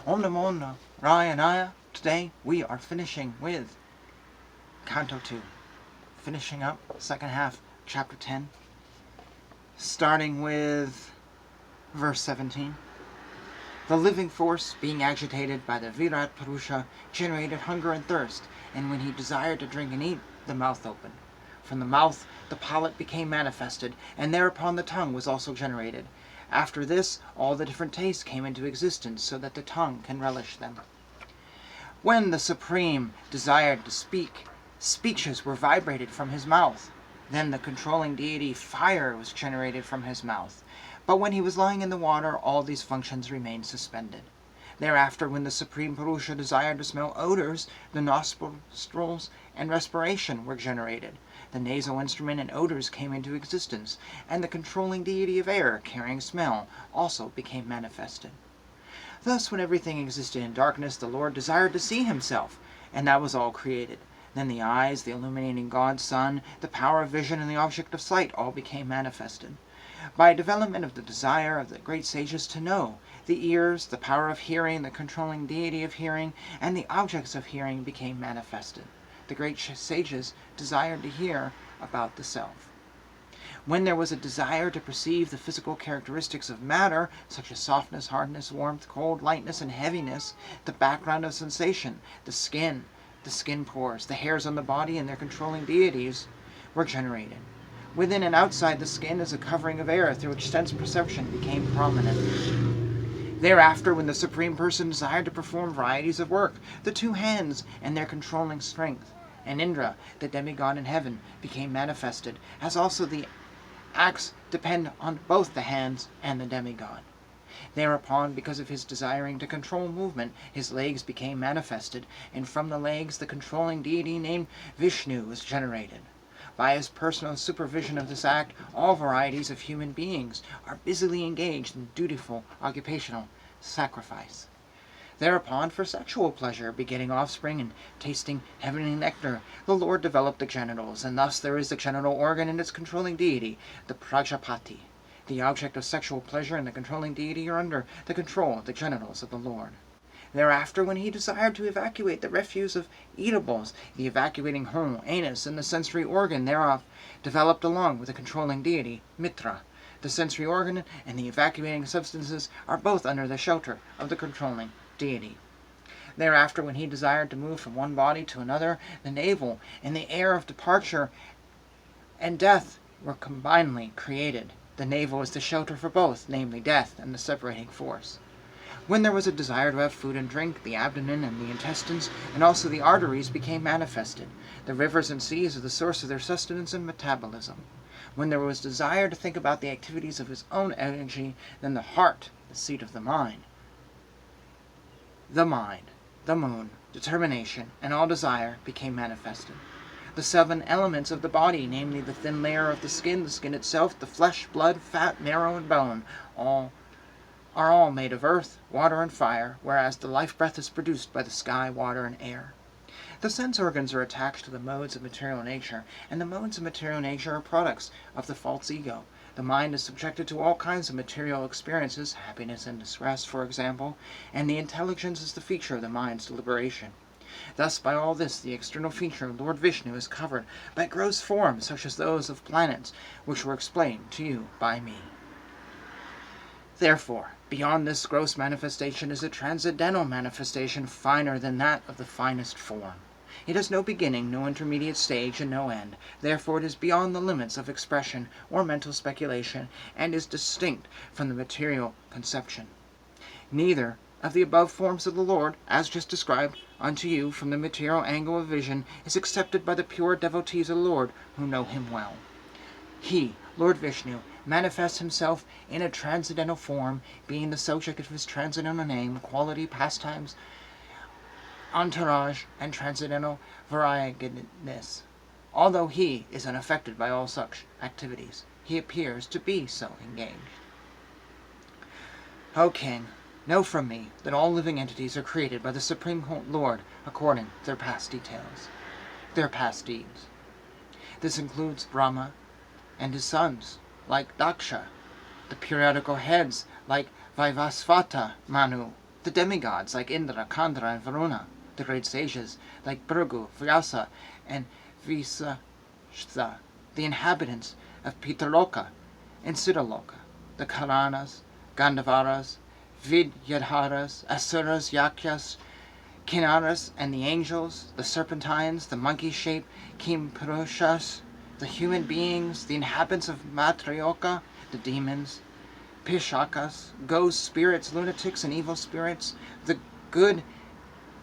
Om Namo Narayana. Today we are finishing with Canto 2. Finishing up second half, chapter 10. Starting with verse 17. The living force, being agitated by the Virat Purusha, generated hunger and thirst, and when he desired to drink and eat, the mouth opened. From the mouth the palate became manifested, and thereupon the tongue was also generated. After this, all the different tastes came into existence, so that the tongue can relish them. When the Supreme desired to speak, speeches were vibrated from his mouth. Then the controlling deity fire was generated from his mouth. But when he was lying in the water, all these functions remained suspended. Thereafter, when the Supreme Purusha desired to smell odors, the nostrils and respiration were generated. The nasal instrument and odors came into existence, and the controlling deity of air, carrying smell, also became manifested. Thus, when everything existed in darkness, the Lord desired to see himself, and that was all created. Then the eyes, the illuminating God, sun, the power of vision, and the object of sight all became manifested. By development of the desire of the great sages to know, the ears, the power of hearing, the controlling deity of hearing, and the objects of hearing became manifested. The great sages desired to hear about the self. When there was a desire to perceive the physical characteristics of matter, such as softness, hardness, warmth, cold, lightness, and heaviness, the background of sensation, the skin pores, the hairs on the body, and their controlling deities were generated. Within and outside the skin is a covering of air through which sense perception became prominent. Thereafter, when the Supreme Person desired to perform varieties of work, the two hands and their controlling strength, and Indra, the demigod in heaven, became manifested, as also the acts depend on both the hands and the demigod. Thereupon, because of his desiring to control movement, his legs became manifested, and from the legs the controlling deity named Vishnu was generated. By his personal supervision of this act, all varieties of human beings are busily engaged in dutiful occupational sacrifice. Thereupon, for sexual pleasure, begetting offspring, and tasting heavenly nectar, the Lord developed the genitals, and thus there is the genital organ and its controlling deity, the Prajapati. The object of sexual pleasure and the controlling deity are under the control of the genitals of the Lord. Thereafter, when he desired to evacuate the refuse of eatables, the evacuating hole, anus, and the sensory organ thereof developed along with the controlling deity, Mitra. The sensory organ and the evacuating substances are both under the shelter of the controlling deity. Thereafter, when he desired to move from one body to another, the navel and the air of departure and death were combinedly created. The navel is the shelter for both, namely death and the separating force. When there was a desire to have food and drink, the abdomen and the intestines, and also the arteries, became manifested. The rivers and seas are the source of their sustenance and metabolism. When there was desire to think about the activities of his own energy, then the heart, the seat of the mind, the moon, determination, and all desire became manifested. The 7 elements of the body, namely the thin layer of the skin itself, the flesh, blood, fat, marrow, and bone, are all made of earth, water, and fire, whereas the life breath is produced by the sky, water, and air. The sense organs are attached to the modes of material nature, and the modes of material nature are products of the false ego. The mind is subjected to all kinds of material experiences, happiness and distress, for example, and the intelligence is the feature of the mind's deliberation. Thus, by all this, the external feature of Lord Vishnu is covered by gross forms such as those of planets, which were explained to you by me. Therefore, beyond this gross manifestation is a transcendental manifestation finer than that of the finest form. It has no beginning, no intermediate stage, and no end. Therefore it is beyond the limits of expression or mental speculation, and is distinct from the material conception. Neither of the above forms of the Lord, as just described unto you from the material angle of vision, is accepted by the pure devotees of the Lord who know him well. He, Lord Vishnu, manifests himself in a transcendental form, being the subject of his transcendental name, quality, pastimes, entourage, and transcendental variegatedness. Although he is unaffected by all such activities, he appears to be so engaged. O King, know from me that all living entities are created by the Supreme Lord according to their past deeds. This includes Brahma and his sons, like Daksha, the periodical heads, like Vaivasvata, Manu, The demigods like Indra, Kandra, and Varuna. The great sages like Bhrigu, Vyasa, and Visashta. The inhabitants of Pitraloka and Siddhaloka. The Karanas, Gandhavaras, Vidyadharas, Asuras, Yakyas, Kinnaras, and the angels, the serpentines, the monkey-shaped Kimpurushas, the human beings, the inhabitants of Matryoka, the demons, Pishakas, ghost spirits, lunatics, and evil spirits, the good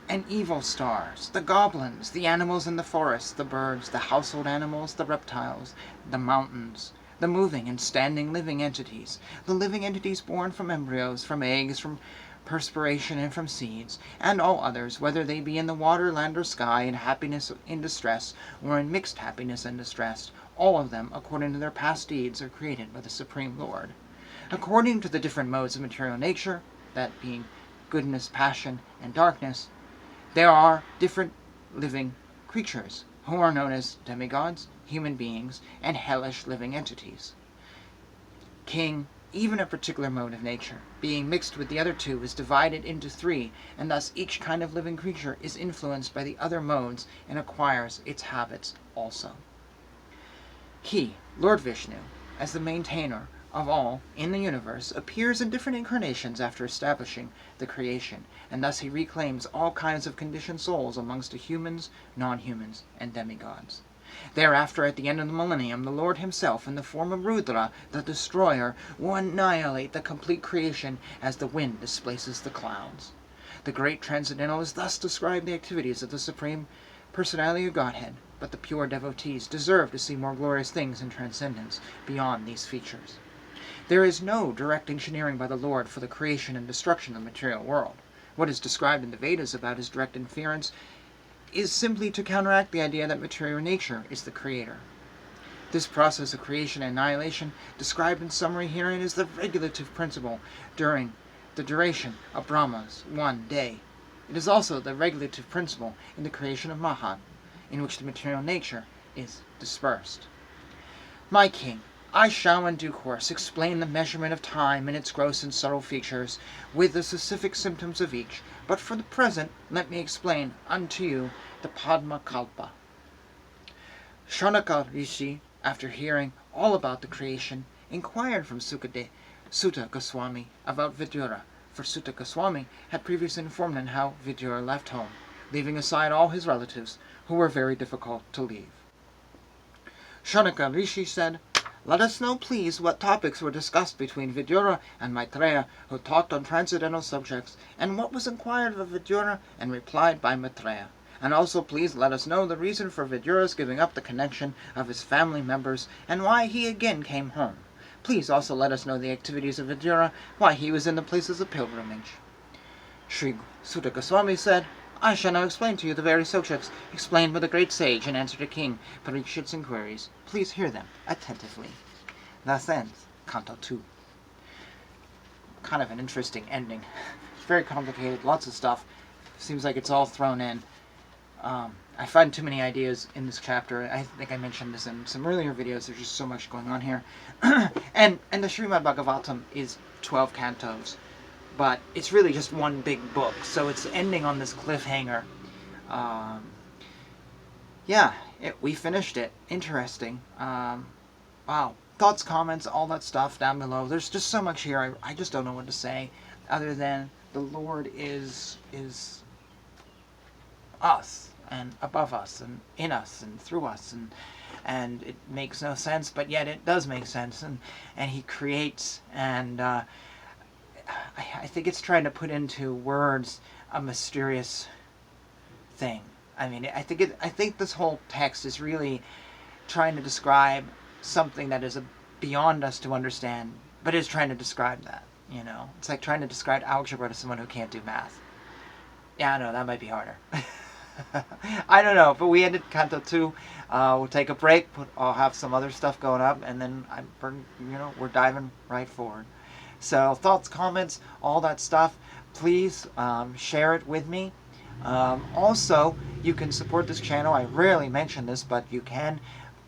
and evil stars, the goblins, the animals in the forest, the birds, the household animals, the reptiles, the mountains, the moving and standing living entities, the living entities born from embryos, from eggs, from perspiration, and from seeds, and all others, whether they be in the water, land, or sky, in happiness, in distress, or in mixed happiness and distress, all of them, according to their past deeds, are created by the Supreme Lord. According to the different modes of material nature, that being goodness, passion, and darkness, there are different living creatures, who are known as demigods, human beings, and hellish living entities. King, even a particular mode of nature, being mixed with the other two, is divided into three, and thus each kind of living creature is influenced by the other modes and acquires its habits also. He, Lord Vishnu, as the maintainer of all in the universe, appears in different incarnations after establishing the creation, and thus he reclaims all kinds of conditioned souls amongst the humans, non-humans, and demigods. Thereafter, at the end of the millennium, the Lord himself, in the form of Rudra, the destroyer, will annihilate the complete creation as the wind displaces the clouds. The great Transcendentalist thus described the activities of the Supreme Personality of Godhead, but the pure devotees deserve to see more glorious things in transcendence beyond these features. There is no direct engineering by the Lord for the creation and destruction of the material world. What is described in the Vedas about his direct interference is simply to counteract the idea that material nature is the creator. This process of creation and annihilation, described in summary herein, is the regulative principle during the duration of Brahma's one day. It is also the regulative principle in the creation of Mahat, in which the material nature is dispersed. My king, I shall in due course explain the measurement of time and its gross and subtle features, with the specific symptoms of each, but for the present let me explain unto you the Padma Kalpa. Shaunaka Rishi, after hearing all about the creation, inquired from Sutta Goswami about Vidura, for Sutta Goswami had previously informed him how Vidura left home, leaving aside all his relatives, who were very difficult to leave. Shaunaka Rishi said, "Let us know, please, what topics were discussed between Vidura and Maitreya, who talked on transcendental subjects, and what was inquired of Vidura and replied by Maitreya. And also please let us know the reason for Vidura's giving up the connection of his family members, and why he again came home. Please also let us know the activities of Vidura, why he was in the places of pilgrimage." Sri Sutta Goswami said, "I shall now explain to you the various subjects explained by the great sage in answer to King Parikshit's inquiries. Please hear them attentively." Thus ends Canto 2. Kind of an interesting ending. It's very complicated, lots of stuff. Seems like it's all thrown in. I find too many ideas in this chapter. I think I mentioned this in some earlier videos. There's just so much going on here. and the Srimad Bhagavatam is 12 cantos. But it's really just one big book, so it's ending on this cliffhanger. We finished it. Interesting. Wow. Thoughts, comments, all that stuff down below. There's just so much here. I just don't know what to say, other than the Lord is us, and above us, and in us, and through us, and it makes no sense, but yet it does make sense, and He creates, and I think it's trying to put into words a mysterious thing. I mean, I think this whole text is really trying to describe something that is beyond us to understand, but is trying to describe that, you know? It's like trying to describe algebra to someone who can't do math. Yeah, I know, that might be harder. I don't know, but we ended Canto 2. We'll take a break, I'll have some other stuff going up, and then we're diving right forward. So thoughts, comments, all that stuff, please share it with me. Also, you can support this channel. I rarely mention this, but you can.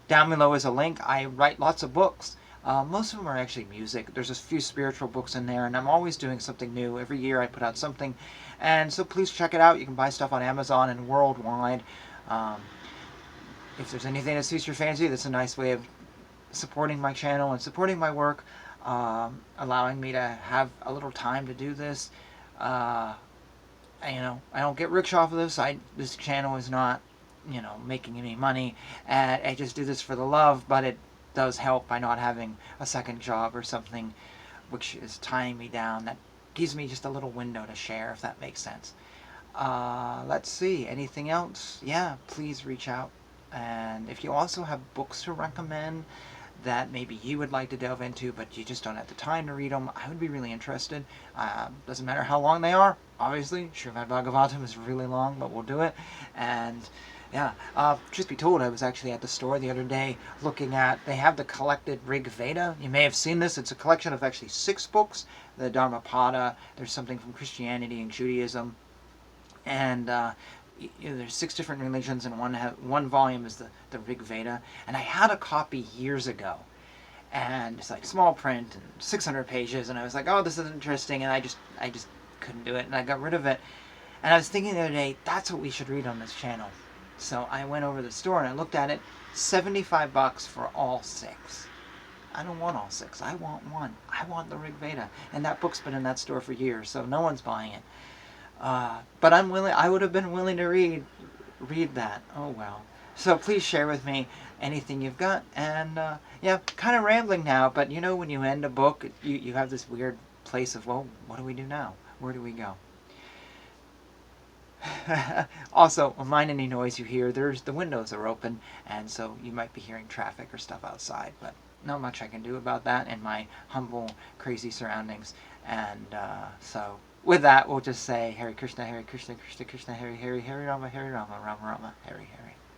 Down below is a link. I write lots of books. Most of them are actually music. There's a few spiritual books in there, and I'm always doing something new. Every year I put out something, and so please check it out. You can buy stuff on Amazon and worldwide. Um, if there's anything that suits your fancy, that's a nice way of supporting my channel and supporting my work, allowing me to have a little time to do this. I don't get rich off of this. This channel is not, making any money. And I just do this for the love, but it does help by not having a second job or something which is tying me down. That gives me just a little window to share, if that makes sense. Let's see. Anything else? Yeah, please reach out. And if you also have books to recommend that maybe you would like to delve into, but you just don't have the time to read them, I would be really interested. Doesn't matter how long they are. Obviously, Srimad Bhagavatam is really long, but we'll do it. And yeah, truth be told, I was actually at the store the other day looking at, they have the collected Rig Veda. You may have seen this. It's a collection of actually 6 books. The Dharmapada, there's something from Christianity and Judaism, and there's 6 different religions, and one volume is the Rig Veda. And I had a copy years ago, and it's like small print and 600 pages, and I was like, oh, this is interesting, and I just couldn't do it, and I got rid of it. And I was thinking the other day, that's what we should read on this channel. So I went over to the store and I looked at it, $75 for all 6. I don't want all 6. I want one. I want the Rig Veda, and that book's been in that store for years, so no one's buying it. But I'm willing. I would have been willing to read that. Oh well. So please share with me anything you've got. And yeah, kind of rambling now, but when you end a book, you have this weird place of, well, what do we do now? Where do we go? Also, mind any noise you hear. The windows are open, and so you might be hearing traffic or stuff outside, but not much I can do about that in my humble, crazy surroundings. And so with that, we'll just say Hare Krishna, Krishna Krishna, Hare Hare, Hare Rama, Rama Rama, Hare Hare.